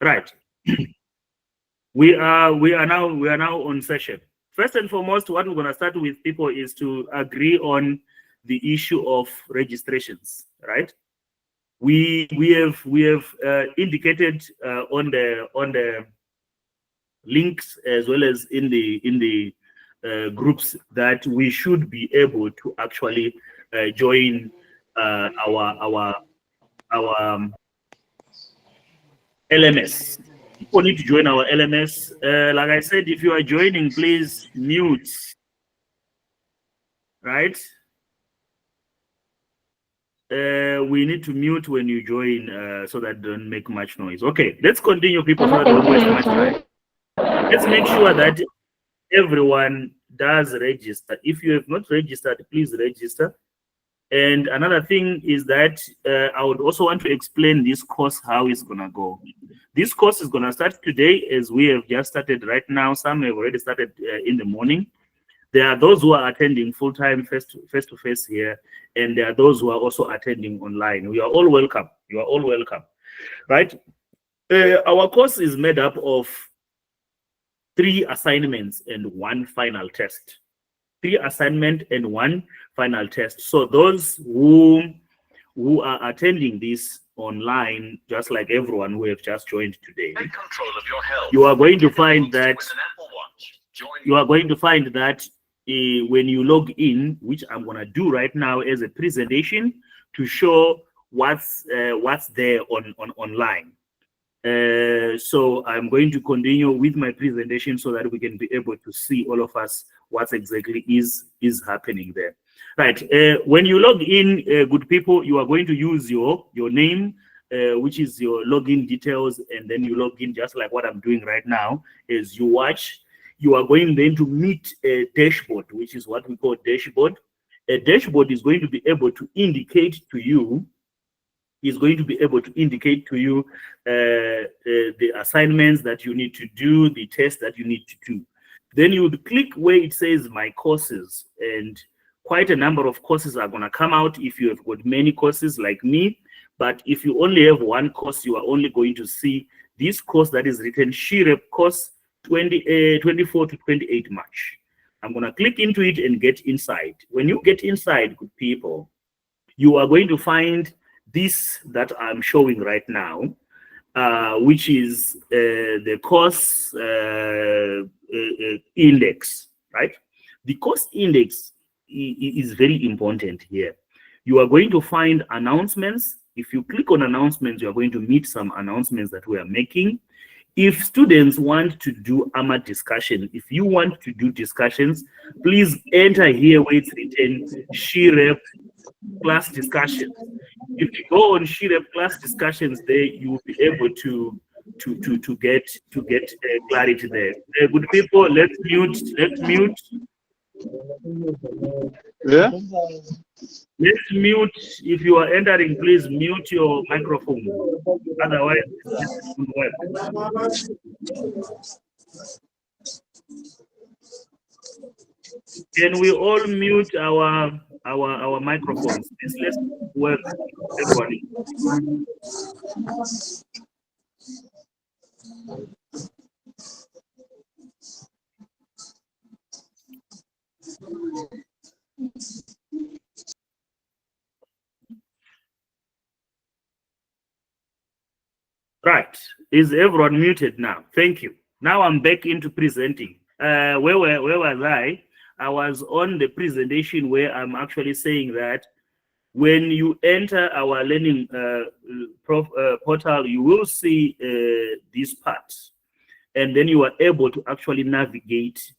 Right. We are now on session. First and foremost, what we're going to start with people is to agree on the issue of registrations. Right. We have indicated on the links as well as in the groups that we should be able to actually join our LMS. People need to join our LMS. Like I said, if you are joining, please mute. Right? We need to mute when you join so that don't make much noise. Okay, let's continue, people, so that don't waste much time. Let's make sure that everyone does register. If you have not registered, please register. And another thing is that I would also want to explain this course, how it's going to go. This course is going to start today, as we have just started right now. Some have already started in the morning. There are those who are attending full-time face-to-face here, and there are those who are also attending online. We are all welcome. You are all welcome, right? Our course is made up of 3 assignments and 1 final test. 3 assignment and 1 final test. So those who are attending this online, just like everyone who have just joined today, you are going to find that when you log in, which I'm going to do right now as a presentation to show what's there on online. So I'm going to continue with my presentation so that we can be able to see, all of us, what exactly is happening there. Right. When you log in, good people, you are going to use your name, which is your login details, and then you log in just like what I'm doing right now. As you watch, you are going then to meet a dashboard, which is what we call dashboard. A dashboard is going to be able to indicate to you the assignments that you need to do, the tests that you need to do. Then you would click where it says my courses, and quite a number of courses are going to come out if you have got many courses like me. But if you only have 1 course, you are only going to see this course that is written SheRep course 24 to 28 March. I'm going to click into it and get inside. When you get inside, good people, you are going to find this that I'm showing right now, which is the course index, right? The course index is very important here. You are going to find announcements. If you click on announcements, you are going to meet some announcements that we are making. If students want to do AMA discussion, if you want to do discussions, please enter here where it's written SheRep class discussions. If you go on SheRep class discussions, there you will be able to get clarity there. Good people, let's mute. Yeah. Let's mute. If you are entering, please mute your microphone. Otherwise, this won't work. Can we all mute our microphones? This let's work, everybody. Right. Is everyone muted now? Thank you. Now I'm back into presenting. Where was I? I was on the presentation where I'm actually saying that when you enter our learning portal, you will see this part. And then you are able to actually navigate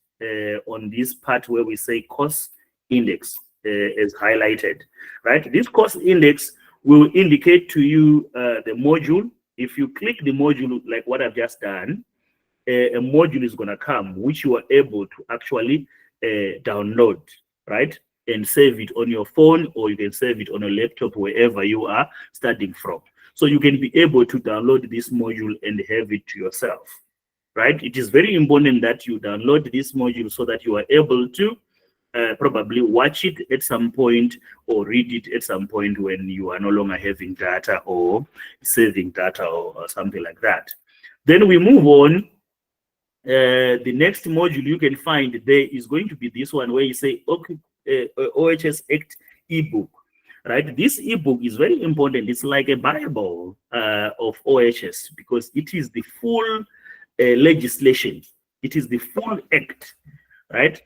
on this part where we say course index is highlighted, right? This course index will indicate to you the module. If you click the module like what I've just done, a module is going to come, which you are able to actually download, right? And save it on your phone, or you can save it on a laptop, wherever you are studying from. So you can be able to download this module and have it to yourself, right? It is very important that you download this module so that you are able to probably watch it at some point or read it at some point when you are no longer having data or saving data or something like that. Then we move on. The next module you can find there is going to be this one where you say, okay, OHS Act ebook, right? This ebook is very important. It's like a Bible of OHS because it is the full legislation. It is the full act, right?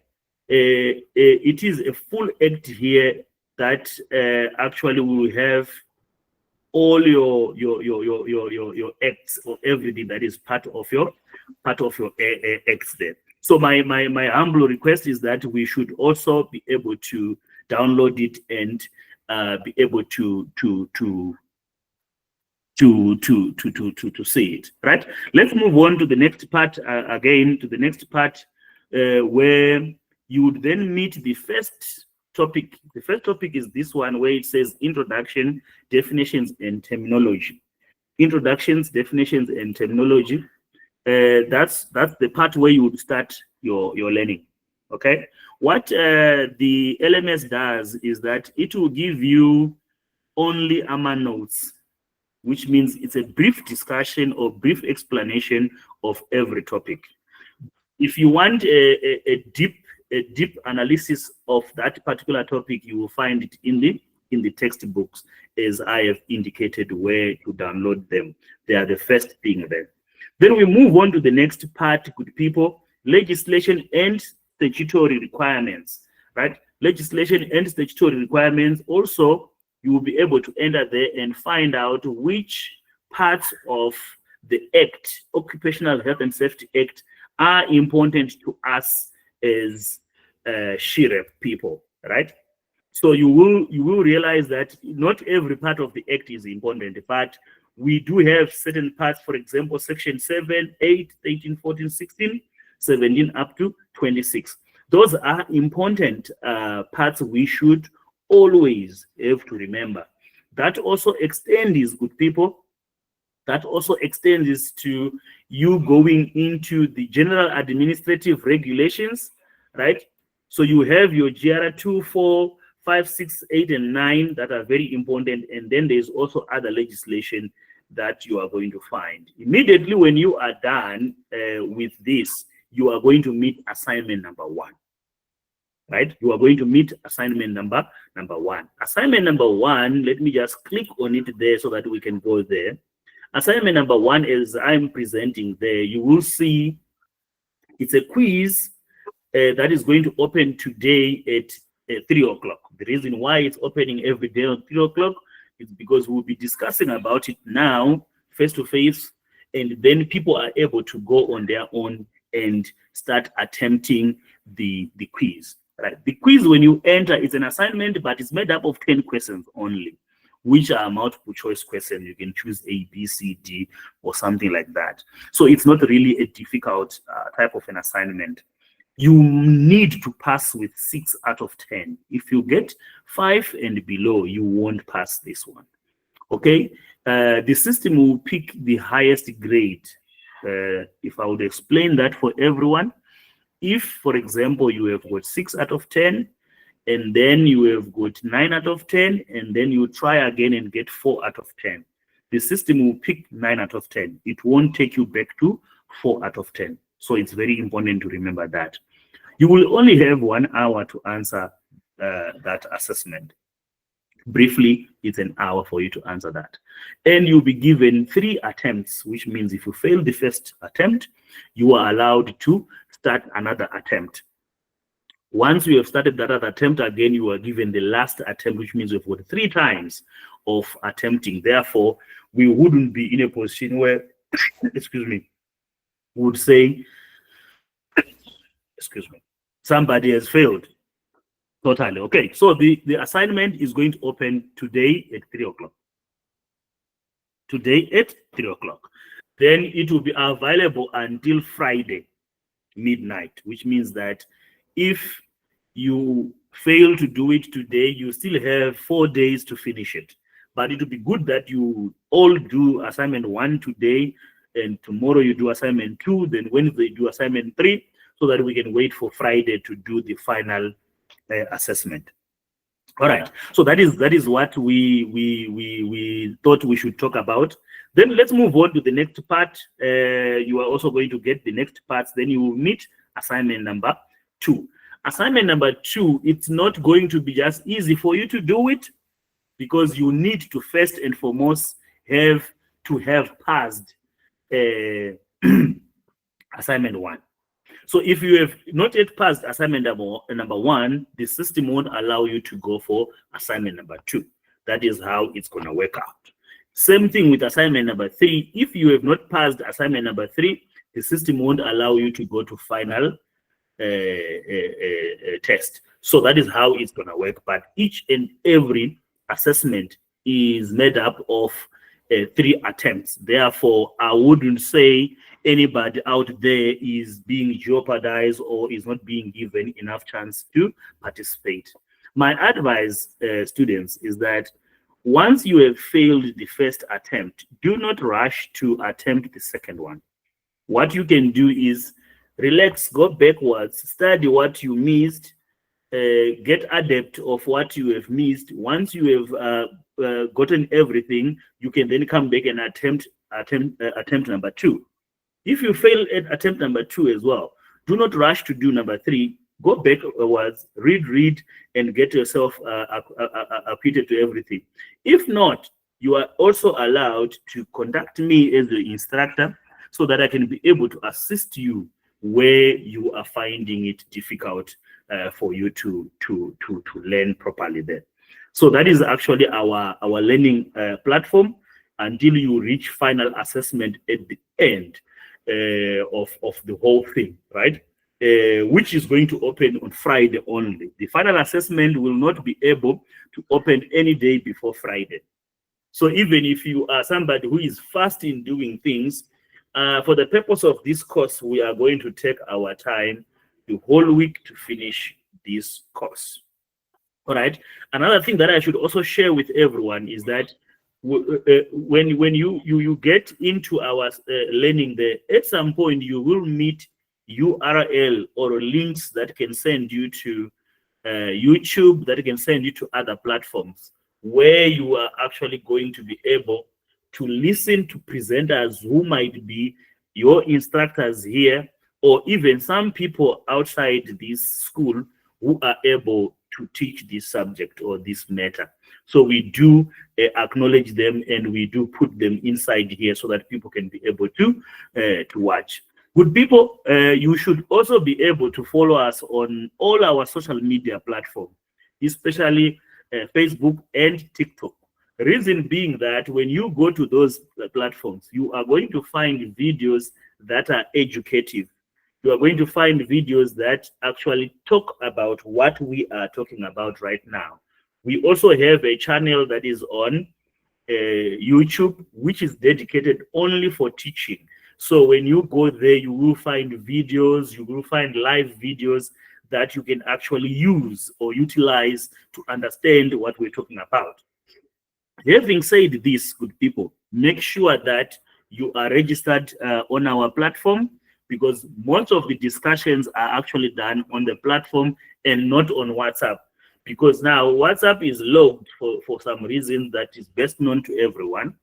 It is a full act here that actually will have all your acts or everything that is part of your acts there. So my humble request is that we should also be able to download it and be able to see it, right? Let's move on to the next part again, to the next part where you would then meet the first topic. The first topic is this one where it says introduction, definitions, and terminology. Introductions, definitions, and terminology. That's the part where you would start your learning. Okay. What the LMS does is that it will give you only AMA notes, which means it's a brief discussion or brief explanation of every topic. If you want a deep analysis of that particular topic, you will find it in the textbooks, as I have indicated where to download them. They are the first thing there. Then we move on to the next part, good people, legislation and statutory requirements, right? Legislation and statutory requirements. Also, you will be able to enter there and find out which parts of the Act, Occupational Health and Safety Act, are important to us as SHIREP people, right? So you will realize that not every part of the Act is important, but we do have certain parts, for example, section 7, 8, 13, 14, 16, 17 up to 26. Those are important parts we should always have to remember. That also extends, good people, that also extends to you going into the general administrative regulations, right? So you have your GR 2, 4, 5, 6, 8, and 9 that are very important. And then there's also other legislation that you are going to find. Immediately when you are done with this, you are going to meet assignment number 1. Right? You are going to meet assignment number 1. Assignment number 1, let me just click on it there so that we can go there. Assignment number 1 is I'm presenting there. You will see it's a quiz that is going to open today at 3 o'clock. The reason why it's opening every day at 3 o'clock is because we'll be discussing about it now, face to face, and then people are able to go on their own and start attempting the quiz. Right? The quiz, when you enter, is an assignment, but it's made up of 10 questions only, which are multiple choice questions. You can choose A, B, C, D, or something like that. So it's not really a difficult type of an assignment. You need to pass with 6 out of 10. If you get 5 and below, you won't pass this one. Okay? The system will pick the highest grade. If I would explain that for everyone, if, for example, you have got 6 out of 10, and then you have got 9 out of 10, and then you try again and get 4 out of 10, the system will pick 9 out of 10. It won't take you back to 4 out of 10. So it's very important to remember that. You will only have 1 hour to answer that assessment. Briefly, it's an hour for you to answer that. And you'll be given 3 attempts, which means if you fail the first attempt, you are allowed to start another attempt. Once you have started that other attempt again, you are given the last attempt, which means you've got 3 times of attempting. Therefore, we wouldn't be in a position where, excuse me, would say, excuse me, somebody has failed totally. Okay, so the assignment is going to open today at 3 o'clock. Today at 3 o'clock. Then it will be available until Friday midnight, which means that if you fail to do it today, you still have 4 days to finish it. But it would be good that you all do assignment 1 today, and tomorrow you do assignment 2, then Wednesday you do assignment 3, so that we can wait for Friday to do the final assessment. All right. So that is what we thought we should talk about. Then let's move on to the next part. You are also going to get the next parts. Then you will meet assignment number 2. Assignment number 2, it's not going to be just easy for you to do it, because you need to first and foremost have passed assignment 1. So if you have not yet passed assignment number 1, the system won't allow you to go for assignment number 2. That is how it's going to work out. Same thing with assignment number 3. If you have not passed assignment number 3, the system won't allow you to go to final test. So that is how it's going to work. But each and every assessment is made up of 3 attempts. Therefore, I wouldn't say anybody out there is being jeopardized or is not being given enough chance to participate. My advice, students, is that once you have failed the first attempt, do not rush to attempt the second one. What you can do is relax, go backwards, study what you missed, get adept of what you have missed. Once you have gotten everything, you can then come back and attempt number 2. If you fail at attempt number 2 as well, do not rush to do number 3. Go backwards, read, and get yourself acquitted to everything. If not, you are also allowed to contact me as the instructor so that I can be able to assist you where you are finding it difficult for you to learn properly there. So that is actually our learning platform until you reach final assessment at the end of the whole thing, right? Which is going to open on Friday only. The final assessment will not be able to open any day before Friday. So even if you are somebody who is fast in doing things, for the purpose of this course, we are going to take our time the whole week to finish this course. All right. Another thing that I should also share with everyone is that when you get into our learning there, at some point you will meet URL or links that can send you to YouTube, that can send you to other platforms where you are actually going to be able to listen to presenters who might be your instructors here, or even some people outside this school who are able to teach this subject or this matter. So we do acknowledge them, and we do put them inside here so that people can be able to watch. Good people, you should also be able to follow us on all our social media platforms, especially Facebook and TikTok. Reason being that when you go to those platforms, you are going to find videos that are educative. You are going to find videos that actually talk about what we are talking about right now. We also have a channel that is on YouTube, which is dedicated only for teaching. So when you go there, you will find videos, you will find live videos that you can actually use or utilize to understand what we're talking about. Having said this, good people, make sure that you are registered on our platform, because most of the discussions are actually done on the platform and not on WhatsApp. Because now WhatsApp is logged for some reason that is best known to everyone.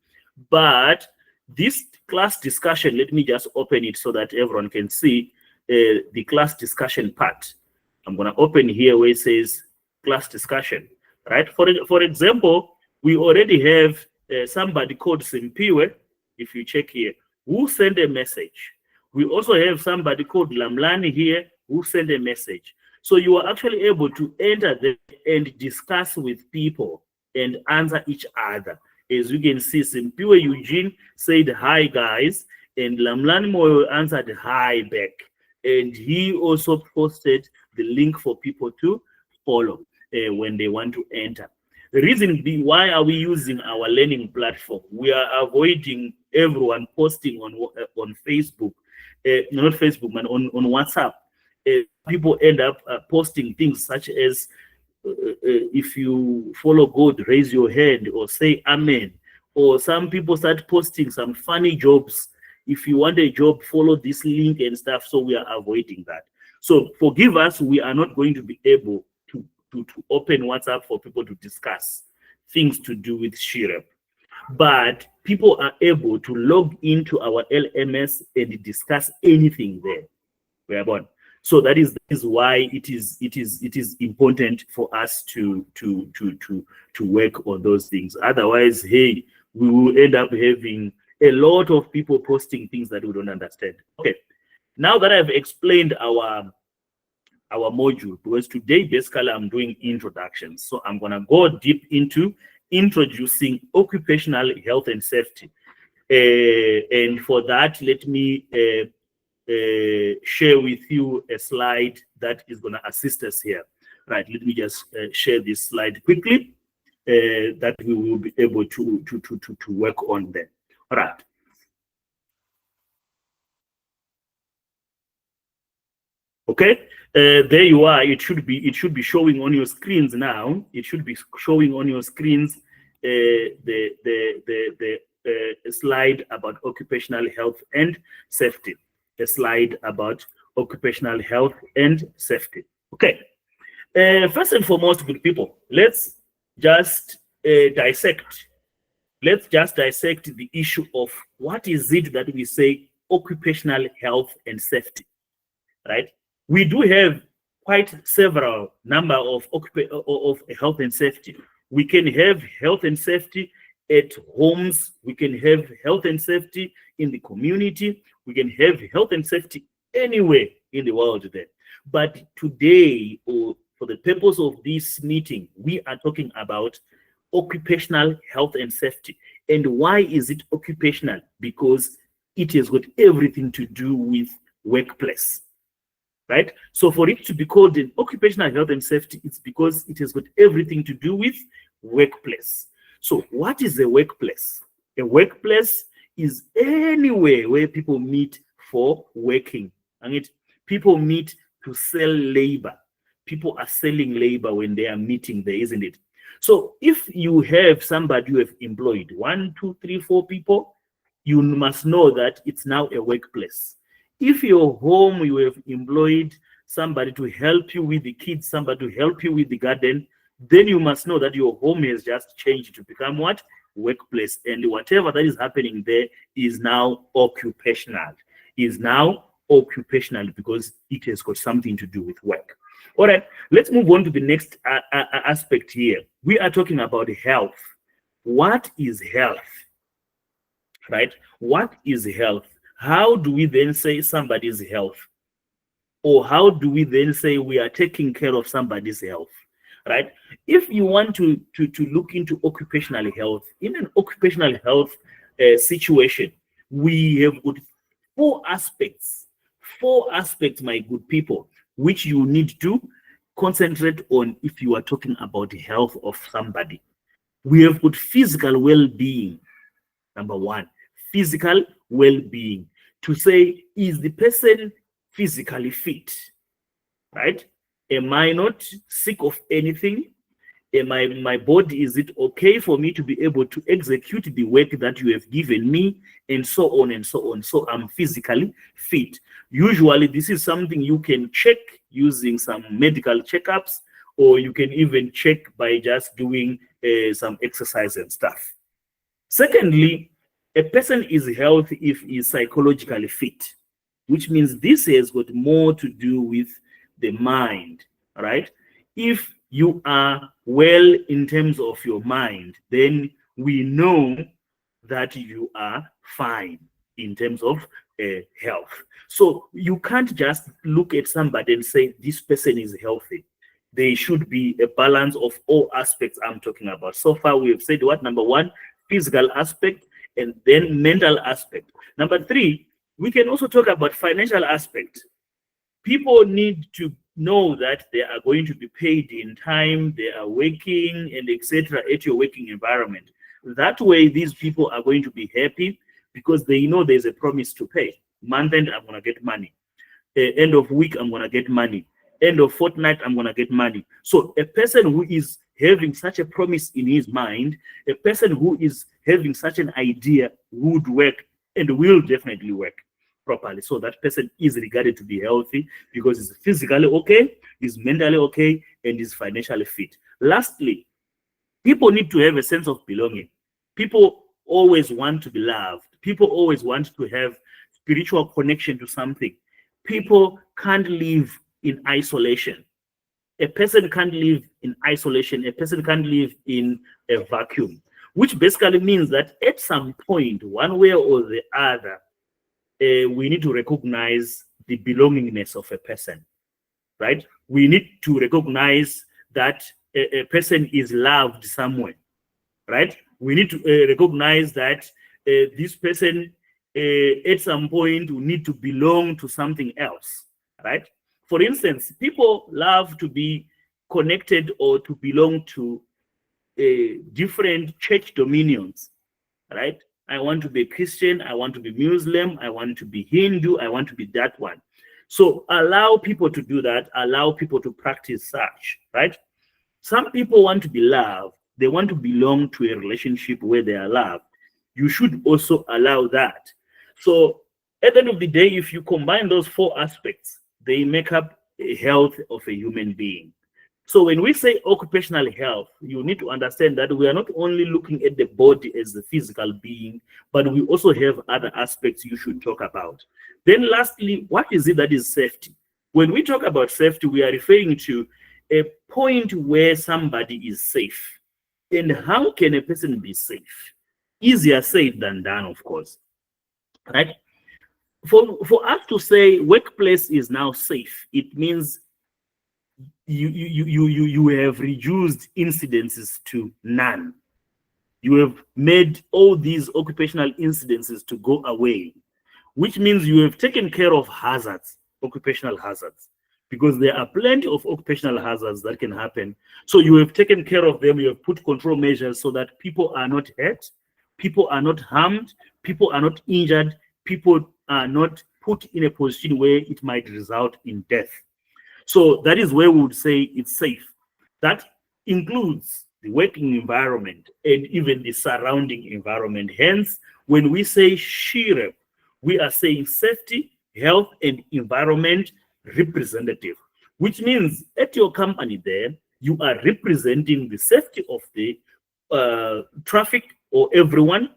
But this class discussion, let me just open it so that everyone can see the class discussion part. I'm going to open here where it says class discussion, right? For example, we already have somebody called Simpiwe, if you check here, who sent a message. We also have somebody called Lamlani here who sent a message. So you are actually able to enter there and discuss with people and answer each other. As you can see, Simpiwe Eugene said, "Hi guys," and Lamlani Moyo answered, "Hi back." And he also posted the link for people to follow when they want to enter. The reason being, why are we using our learning platform? We are avoiding everyone posting on Facebook, not Facebook, but on WhatsApp. People end up posting things such as, if you follow God, raise your hand or say amen. Or some people start posting some funny jobs. If you want a job, follow this link and stuff. So we are avoiding that. So forgive us, we are not going to be able to open WhatsApp for people to discuss things to do with SHIREP. But people are able to log into our LMS and discuss anything there. Whereupon, so that is why it is important for us to work on those things. Otherwise, hey, we will end up having a lot of people posting things that we don't understand. Okay, now that I've explained our module, because today basically I'm doing introductions, so I'm gonna go deep into introducing occupational health and safety, and for that, let me share with you a slide that is going to assist us here. Right, let me just share this slide quickly, that we will be able to work on then. All right. Okay, there you are. It should be showing on your screens now. It should be showing on your screens the slide about occupational health and safety. A slide about occupational health and safety. Okay, first and foremost, good people, let's just dissect. Let's just dissect the issue of what is it that we say occupational health and safety, right? We do have quite several number of health and safety. We can have health and safety at homes. We can have health and safety in the community. We can have health and safety anywhere in the world there. But today, or for the purpose of this meeting, we are talking about occupational health and safety. And why is it occupational? Because it has got everything to do with workplace, right? So for it to be called an occupational health and safety, it's because it has got everything to do with workplace. So what is a workplace? A workplace is anywhere where people meet for working. And people meet to sell labor. People are selling labor when they are meeting there, isn't it? So if you have somebody you have employed, 1, 2, 3, 4 people, you must know that it's now a workplace. If your home, you have employed somebody to help you with the kids, somebody to help you with the garden, then you must know that your home has just changed to become what? Workplace. And whatever that is happening there is now occupational. Is now occupational because it has got something to do with work. All right, let's move on to the next aspect here. We are talking about health. What is health? Right? What is health? How do we then say somebody's health? Or how do we then say we are taking care of somebody's health? Right? If you want to look into occupational health, in an occupational health situation, we have got four aspects, my good people, which you need to concentrate on if you are talking about the health of somebody. We have got physical well-being, number one, physical well-being. To say, is the person physically fit, right? Am I not sick of anything? My body, is it okay for me to be able to execute the work that you have given me, and so on and so on. So I'm physically fit. Usually this is something you can check using some medical checkups, or you can even check by just doing some exercise and stuff. Secondly, a person is healthy if he is psychologically fit, which means this has got more to do with the mind, right? If you are well in terms of your mind, then we know that you are fine in terms of health. So you can't just look at somebody and say this person is healthy. There should be a balance of all aspects I'm talking about. So far we have said what? Number one, physical aspect, and then mental aspect. Number three, we can also talk about financial aspect. People need to know that they are going to be paid in time, they are working, and etc. at your working environment. That way, these people are going to be happy because they know there's a promise to pay. Month end, I'm going to get money. End of week, I'm going to get money. End of fortnight, I'm going to get money. So a person who is having such a promise in his mind, a person who is having such an idea would work and will definitely work. properly. So that person is regarded to be healthy because he's physically okay, is mentally okay, and is financially fit. Lastly, people need to have a sense of belonging. People always want to be loved. People always want to have spiritual connection to something. People can't live in isolation. A person can't live in isolation. A person can't live in a vacuum, which basically means that at some point, one way or the other, we need to recognize the belongingness of a person, right? We need to recognize that a person is loved somewhere, right? We need to recognize that this person at some point will need to belong to something else, right? For instance, people love to be connected or to belong to different church dominions, right? I want to be a Christian, I want to be Muslim, I want to be Hindu, I want to be that one. So allow people to do that, allow people to practice such, right? Some people want to be loved, they want to belong to a relationship where they are loved. You should also allow that. So at the end of the day, if you combine those four aspects, they make up a health of a human being. So when we say occupational health, you need to understand that we are not only looking at the body as the physical being, but we also have other aspects you should talk about. Then lastly, what is it that is safety? When we talk about safety, we are referring to a point where somebody is safe. And how can a person be safe? Easier said than done, of course, right? For us to say workplace is now safe, it means you have reduced incidences to none. You have made all these occupational incidences to go away, which means you have taken care of hazards, occupational hazards, because there are plenty of occupational hazards that can happen. So you have taken care of them, you have put control measures so that people are not hurt, people are not harmed, people are not injured, people are not put in a position where it might result in death. So that is where we would say it's safe. That includes the working environment and even the surrounding environment. Hence, when we say SHIREP, we are saying safety, health, and environment representative, which means at your company there, you are representing the safety of the traffic or everyone.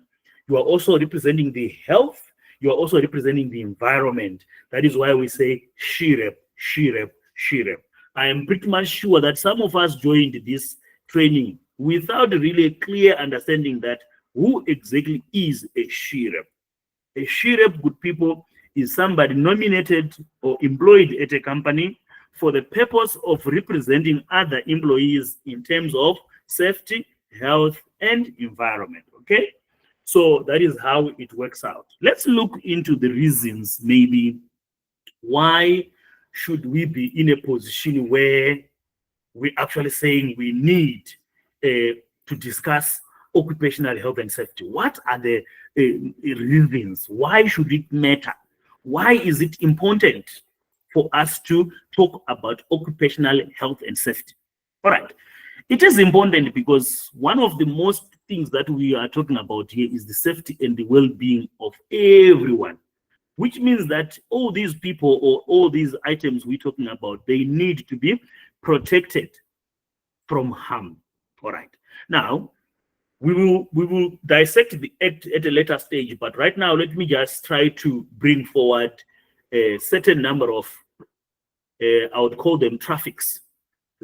You are also representing the health. You are also representing the environment. That is why we say SHIREP, SHIREP, SHIREP. I am pretty much sure that some of us joined this training without really a clear understanding that who exactly is a SHIREP. A SHIREP, good people, is somebody nominated or employed at a company for the purpose of representing other employees in terms of safety, health, and environment. Okay? So that is how it works out. Let's look into the reasons, maybe, why should we be in a position where we're actually saying we need to discuss occupational health and safety? What are the reasons? Why should it matter? Why is it important for us to talk about occupational health and safety? All right. It is important because one of the most things that we are talking about here is the safety and the well-being of everyone, which means that all these people or all these items we're talking about, they need to be protected from harm. All right. Now, we will dissect the act at a later stage, but right now, let me just try to bring forward a certain number of, I would call them traffics,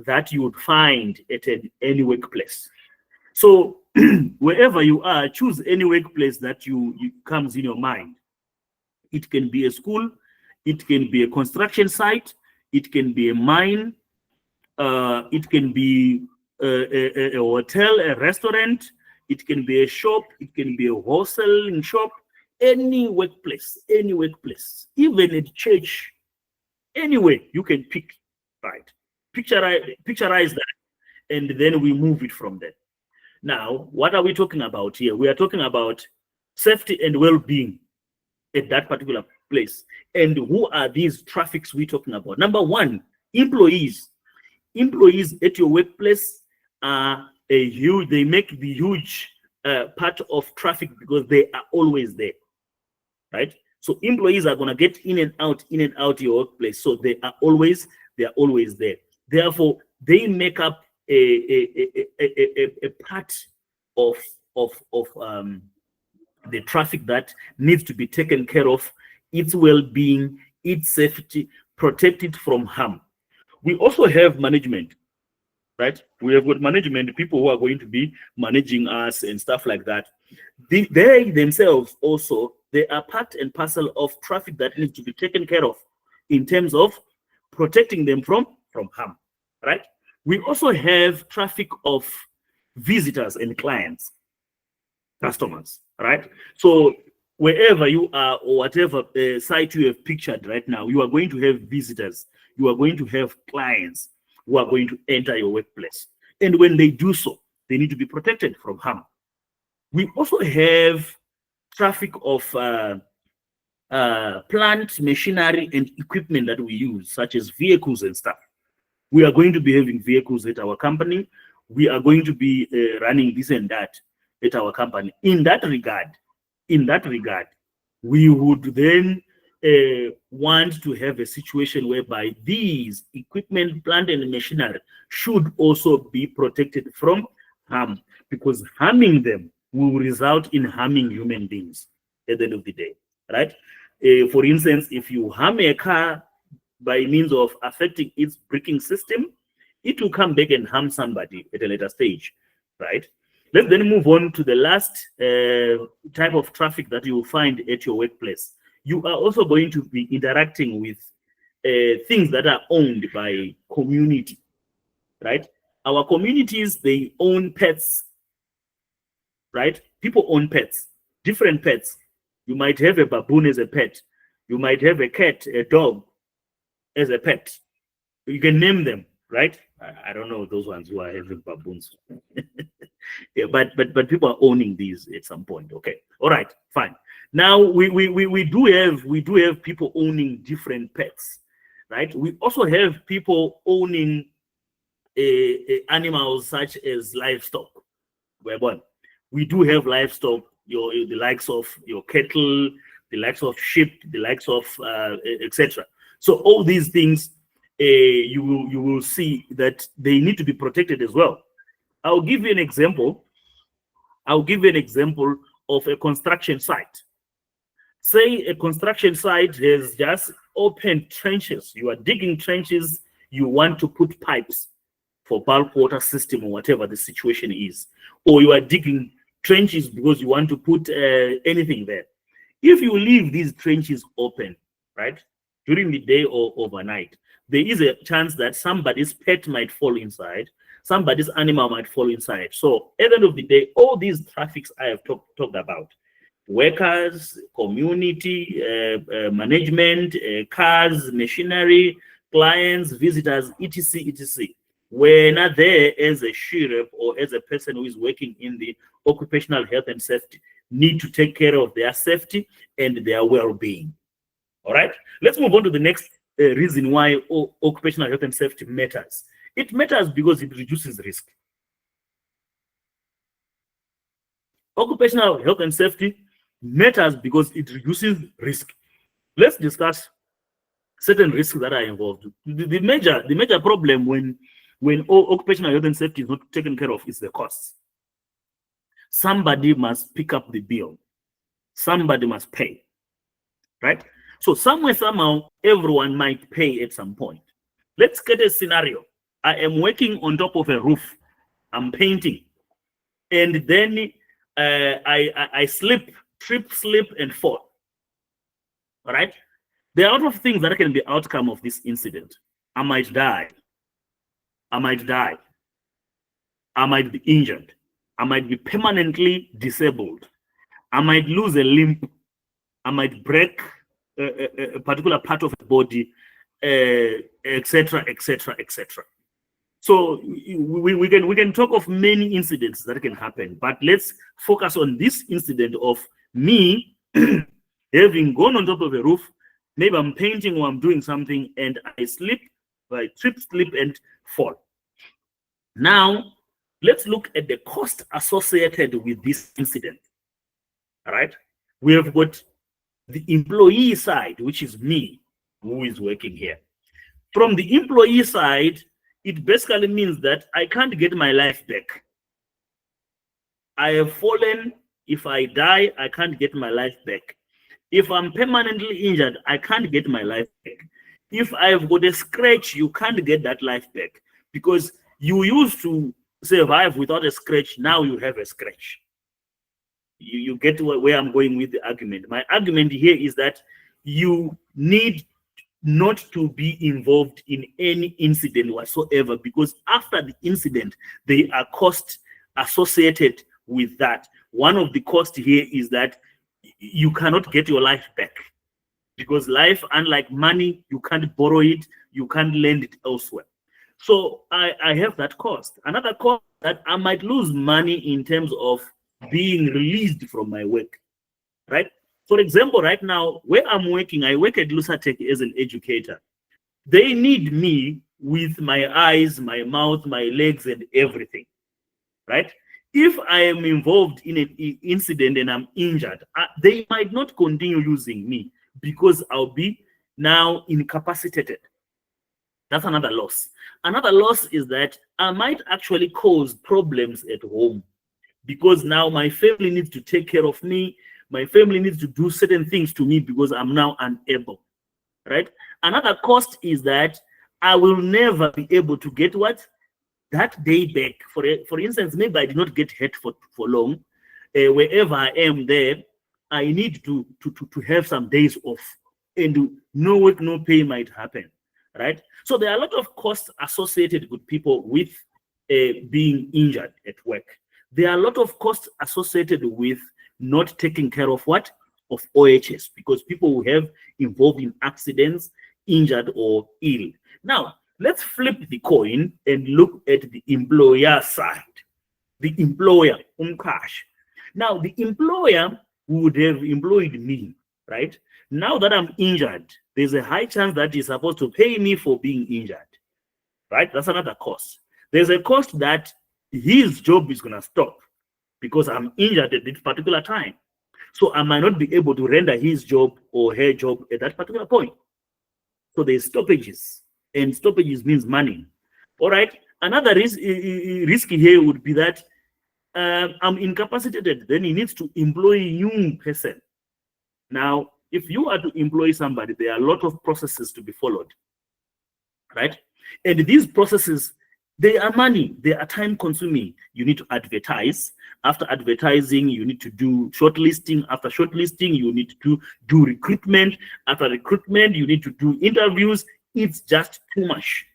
that you would find at any workplace. So wherever you are, choose any workplace that you comes in your mind. It can be a school, it can be a construction site, it can be a mine, it can be a hotel, a restaurant, it can be a shop, it can be a wholesaling shop, any workplace, even a church, anyway, you can pick, right? Picturize that, and then we move it from there. Now, what are we talking about here? We are talking about safety and well-being at that particular place. And who are these traffics we're talking about? Number one, employees. Employees at your workplace are they make the huge part of traffic because they are always there, right? So employees are going to get in and out your workplace. So they are always there. Therefore, they make up a part of the traffic that needs to be taken care of, its well-being, its safety, protect it from harm. We also have management, right? We have got management, people who are going to be managing us and stuff like that. They themselves also, they are part and parcel of traffic that needs to be taken care of in terms of protecting them from harm, right? We also have traffic of visitors and clients, customers, right? So wherever you are or whatever site you have pictured right now, you are going to have visitors, you are going to have clients who are going to enter your workplace. And when they do so, they need to be protected from harm. We also have traffic of plant, machinery, and equipment that we use, such as vehicles and stuff. We are going to be having vehicles at our company. We are going to be running this and that at our company. In that regard, we would then want to have a situation whereby these equipment, plant, and machinery should also be protected from harm, because harming them will result in harming human beings at the end of the day, right? For instance, if you harm a car by means of affecting its braking system, it will come back and harm somebody at a later stage, right? Let's then move on to the last type of traffic that you will find at your workplace. You are also going to be interacting with things that are owned by community, right? Our communities, they own pets, right? People own pets, different pets. You might have a baboon as a pet. You might have a cat, a dog as a pet. You can name them, right? I don't know those ones who are having baboons. Yeah, but people are owning these at some point. Okay, all right, fine. Now we do have people owning different pets, right? We also have people owning animals such as livestock. We do have livestock, the likes of your cattle, the likes of sheep, the likes of etc. So all these things, you will see that they need to be protected as well. I'll give you an example. Of a construction site. Say a construction site has just opened trenches. You are digging trenches. You want to put pipes for bulk water system or whatever the situation is, or you are digging trenches because you want to put anything there. If you leave these trenches open, right, during the day or overnight, there is a chance that somebody's pet might fall inside, somebody's animal might fall inside. So at the end of the day, all these traffics I have talked about, workers, community, management, cars, machinery, clients, visitors, etc., were not there as a sheriff or as a person who is working in the occupational health and safety, need to take care of their safety and their well-being. All right, let's move on to the next reason why occupational health and safety matters. It matters because it reduces risk. Occupational health and safety matters because it reduces risk. Let's discuss certain risks that are involved. The major problem when occupational health and safety is not taken care of is the costs. Somebody must pick up the bill. Somebody must pay, right? So somewhere, somehow, everyone might pay at some point. Let's get a scenario. I am working on top of a roof. I'm painting. And then I trip, slip, and fall. All right? There are a lot of things that can be outcome of this incident. I might die. I might be injured. I might be permanently disabled. I might lose a limb. I might break a particular part of the body, etc., etc., etc. So we can talk of many incidents that can happen, but let's focus on this incident of me having gone on top of a roof. Maybe I'm painting or I'm doing something and I trip, slip, and fall. Now, let's look at the cost associated with this incident. All right, we have got the employee side, which is me, who is working here. From the employee side, it basically means that I can't get my life back. I have fallen. If I die, I can't get my life back. If I'm permanently injured, I can't get my life back. If I've got a scratch, you can't get that life back because you used to survive without a scratch. Now you have a scratch. You get where I'm going with the argument. My argument here is that you need not to be involved in any incident whatsoever, because after the incident, there are costs associated with that. One of the costs here is that you cannot get your life back, because life, unlike money, you can't borrow it, you can't lend it elsewhere. So I have that cost. Another cost that I might lose money in terms of being released from my work, right? For example, right now, where I'm working, I work at Lusatech as an educator. They need me with my eyes, my mouth, my legs, and everything, right? If I am involved in an incident and I'm injured, they might not continue using me because I'll be now incapacitated. That's another loss. Another loss is that I might actually cause problems at home, because now my family needs to take care of me. My family needs to do certain things to me because I'm now unable, right? Another cost is that I will never be able to get what? That day back. For instance, maybe I did not get hurt for long. Wherever I am there, I need to have some days off, and no work, no pay might happen, right? So there are a lot of costs associated with people with being injured at work. There are a lot of costs associated with not taking care of what? Of OHS, because people who have involved in accidents, injured or ill. Now, let's flip the coin and look at the employer side. The employer, cash. Now, the employer would have employed me, right? Now that I'm injured, there's a high chance that he's supposed to pay me for being injured, right? That's another cost. There's a cost that his job is going to stop because I'm injured at this particular time. So I might not be able to render his job or her job at that particular point. So there's stoppages, and stoppages means money. All right. Another risk here would be that I'm incapacitated. Then he needs to employ a new person. Now, if you are to employ somebody, there are a lot of processes to be followed, right? And these processes, they are money, they are time consuming. You need to advertise. After advertising, you need to do shortlisting. After shortlisting, you need to do recruitment. After recruitment, you need to do interviews. It's just too much.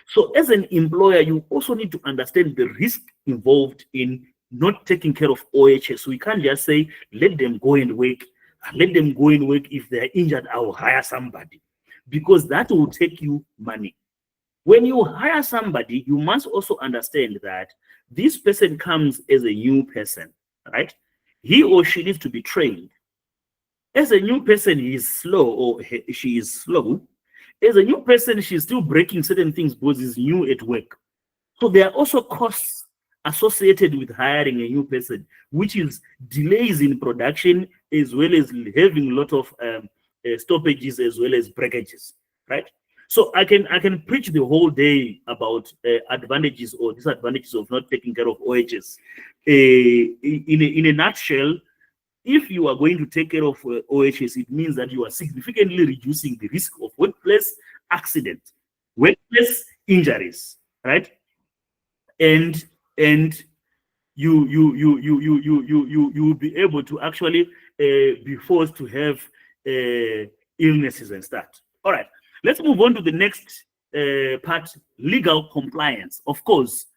So as an employer, you also need to understand the risk involved in not taking care of OHS. So we can't just say, let them go and work. Let them go and work. If they're injured, I'll hire somebody, because that will take you money. When you hire somebody, you must also understand that this person comes as a new person, right? He or she needs to be trained. As a new person, he is slow, or she is slow. As a new person, she's still breaking certain things because he's new at work. So there are also costs associated with hiring a new person, which is delays in production, as well as having a lot of stoppages, as well as breakages, right? So I can preach the whole day about advantages or disadvantages of not taking care of OHS. In a nutshell, if you are going to take care of OHS, it means that you are significantly reducing the risk of workplace accident, workplace injuries, right? And you will be able to actually be forced to have illnesses and stuff. All right, let's move on to the next part, legal compliance. Of course,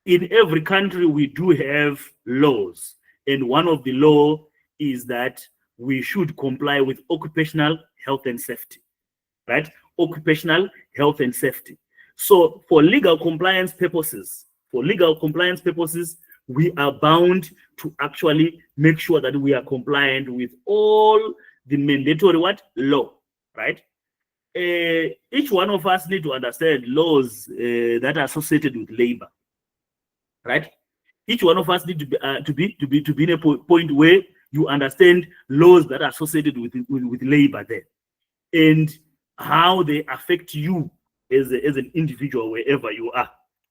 in every country we do have laws, and one of the law is that we should comply with occupational health and safety, right? Occupational health and safety. So for legal compliance purposes, we are bound to actually make sure that we are compliant with all the mandatory law, right? Each one of us need to understand laws that are associated with labor, right? Each one of us need to be in a point where you understand laws that are associated with labor there, and how they affect you as an individual wherever you are,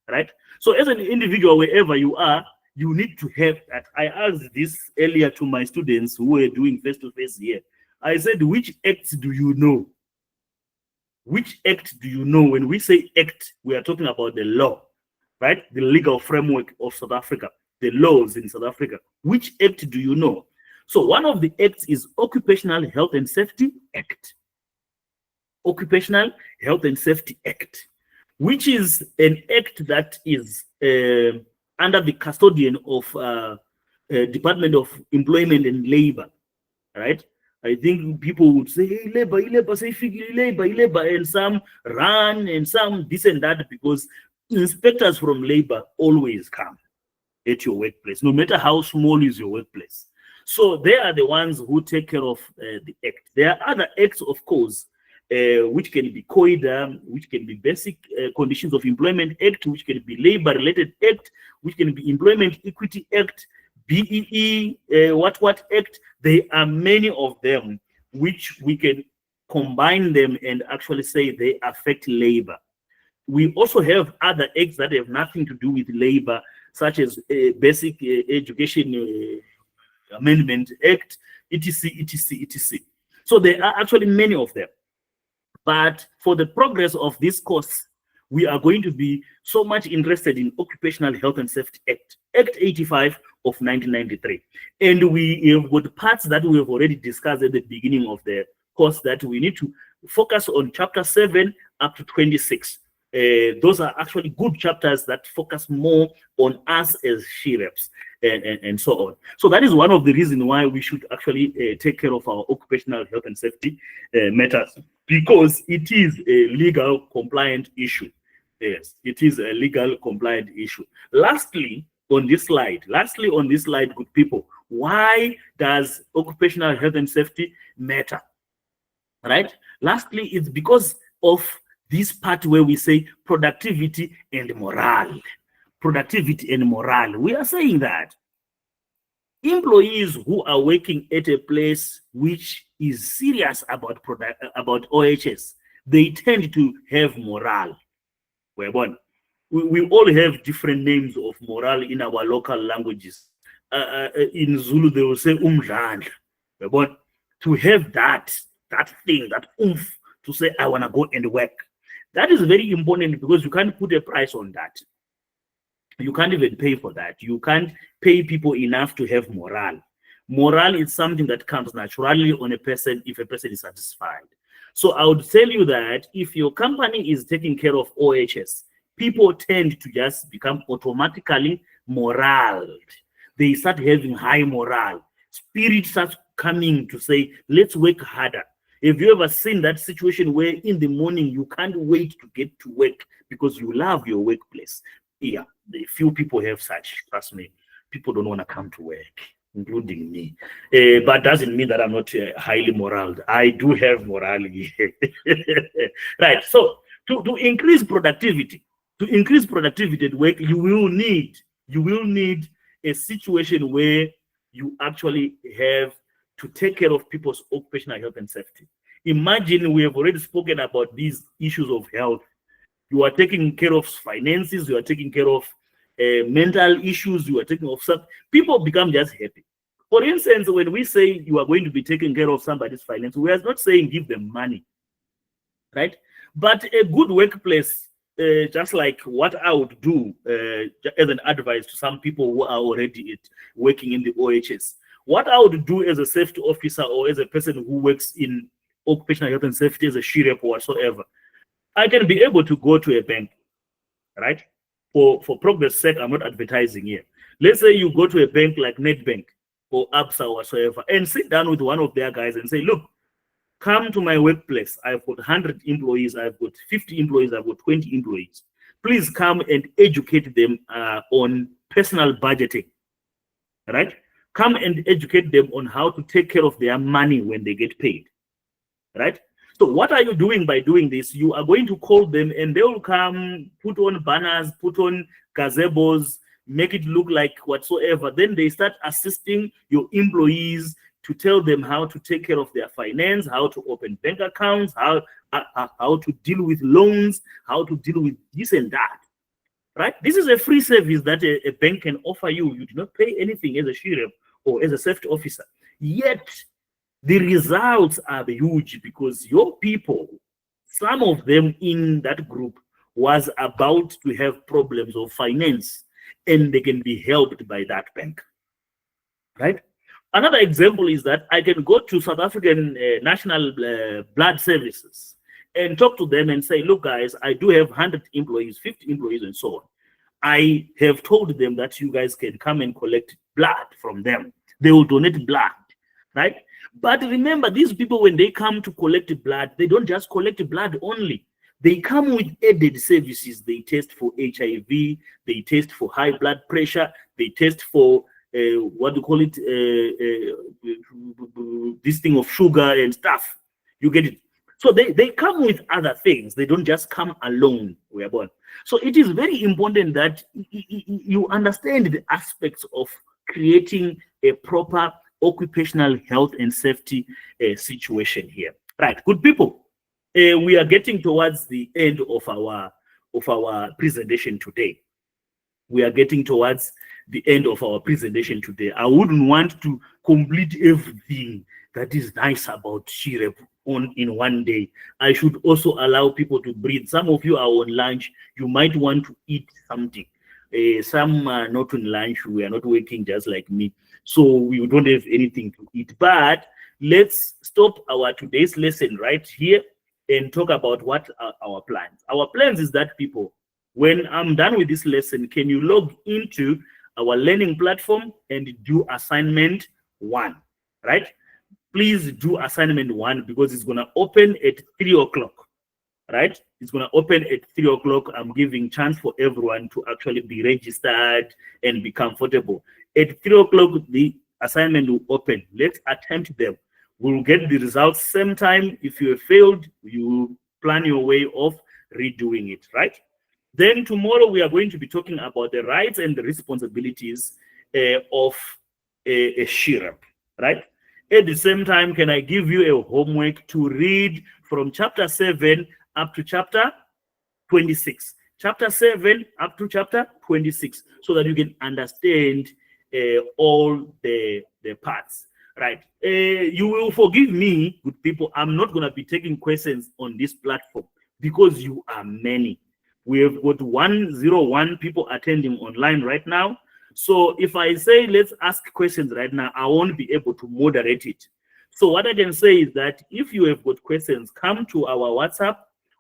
right? So as an individual wherever you are, you need to have that. I asked this earlier to my students who were doing face-to-face here. I said, which acts do you know? Which act do you know? When we say act, we are talking about the law, right? The legal framework of South Africa, the laws in South Africa. Which act do you know? So one of the acts is Occupational Health and Safety Act. Occupational Health and Safety Act, which is an act that is under the custodian of Department of Employment and Labor, right? I think people would say, hey, labor, say labor, and some run and some this and that, because inspectors from labor always come at your workplace, no matter how small is your workplace. So they are the ones who take care of the act. There are other acts, of course, which can be COIDA, which can be Basic Conditions of Employment Act, which can be Labor-Related Act, which can be Employment Equity Act, BEE, what Act. There are many of them which we can combine them and actually say they affect labor. We also have other acts that have nothing to do with labor, such as Basic Education Amendment Act, etc., etc., etc. So there are actually many of them. But for the progress of this course, we are going to be so much interested in Occupational Health and Safety Act, Act 85 of 1993. And we have got parts that we have already discussed at the beginning of the course that we need to focus on chapter 7 up to 26. Those are actually good chapters that focus more on us as she-reps and so on. So that is one of the reasons why we should actually take care of our occupational health and safety matters, because it is a legal compliant issue. Yes, it is a legal compliant issue. Lastly, on this slide, good people, why does occupational health and safety matter? Right? Lastly, it's because of this part where we say productivity and morale. Productivity and morale. We are saying that employees who are working at a place which is serious about OHS, they tend to have morale. We all have different names of morale in our local languages. In Zulu, they will say umdlandla. But to have that thing, that oomph, to say I want to go and work, that is very important, because you can't put a price on that. You can't even pay for that. You can't pay people enough to have morale. Morale is something that comes naturally on a person if a person is satisfied. So I would tell you that if your company is taking care of OHS, people tend to just become automatically morale. They start having high morale. Spirit starts coming to say, let's work harder. Have you ever seen that situation where in the morning you can't wait to get to work because you love your workplace? Yeah, few people have such, trust me. People don't want to come to work, including me. But doesn't mean that I'm not highly morale. I do have morality. Right, so to increase productivity, at work, you will need a situation where you actually have to take care of people's occupational health and safety. Imagine we have already spoken about these issues of health. You are taking care of finances, you are taking care of mental issues, you are taking care of some. People become just happy. For instance, when we say you are going to be taking care of somebody's finance, we are not saying give them money, right? But a good workplace, just like what I would do as an advice to some people who are already working in the OHS, what I would do as a safety officer or as a person who works in occupational health and safety as a she-rep or whatsoever, I can be able to go to a bank, right? For progress sake, I'm not advertising here. Let's say you go to a bank like Nedbank or ABSA or whatsoever and sit down with one of their guys and say, look, come to my workplace. I've got 100 employees, I've got 50 employees, I've got 20 employees. Please come and educate them on personal budgeting, right? Come and educate them on how to take care of their money when they get paid, right? So what are you doing by doing this? You are going to call them and they will come, put on banners, put on gazebos, make it look like whatsoever. Then they start assisting your employees to tell them how to take care of their finance, how to open bank accounts, how to deal with loans, how to deal with this and that. Right? This is a free service that a bank can offer you. You do not pay anything as a sheriff or as a safety officer. Yet the results are huge because your people, some of them in that group, was about to have problems of finance, and they can be helped by that bank. Right? Another example is that I can go to South African National Blood Services and talk to them and say, look, guys, I do have 100 employees, 50 employees, and so on. I have told them that you guys can come and collect blood from them. They will donate blood, right? But remember, these people, when they come to collect blood, they don't just collect blood only. They come with added services. They test for HIV, they test for high blood pressure, they test for what do you call it, this thing of sugar and stuff. You get it? So they come with other things. They don't just come alone. We are born. So it is very important that you understand the aspects of creating a proper occupational health and safety situation here. Right, good people. We are getting towards the end of our presentation today. We are getting towards the end of our presentation today. I wouldn't want to complete everything that is nice about SHIREP in one day. I should also allow people to breathe. Some of you are on lunch. You might want to eat something. Some are not on lunch. We are not working just like me. So we don't have anything to eat. But let's stop our today's lesson right here and talk about what are our plans. Our plans is that, people, when I'm done with this lesson, can you log into our learning platform and do assignment 1, right? Please do assignment 1 because it's going to open at 3 o'clock, right? It's going to open at 3 o'clock. I'm giving chance for everyone to actually be registered and be comfortable. At 3 o'clock, the assignment will open. Let's attempt them. We'll get the results same time. If you have failed, you plan your way of redoing it, right? Then tomorrow we are going to be talking about the rights and the responsibilities of a SHIREP, right? At the same time, can I give you a homework to read from chapter 7 up to chapter 26? Chapter 7 up to chapter 26, so that you can understand all the parts, right? You will forgive me, good people. I'm not going to be taking questions on this platform because you are many. We have got 101 people attending online right now. So if I say, let's ask questions right now, I won't be able to moderate it. So what I can say is that if you have got questions, come to our WhatsApp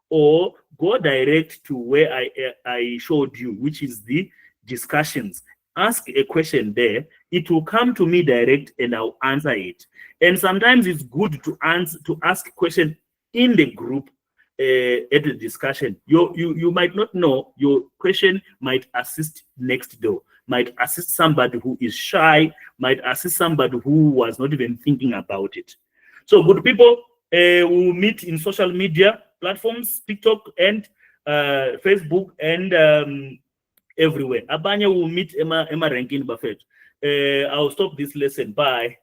or go direct to where I showed you, which is the discussions. Ask a question there. It will come to me direct and I'll answer it. And sometimes it's good to ask a question in the group at the discussion. You might not know, your question might assist next door, might assist somebody who is shy, might assist somebody who was not even thinking about it. So good people, we'll meet in social media platforms, TikTok and Facebook and everywhere. Abanya will meet Emma Rankin Buffett. I'll stop this lesson. Bye.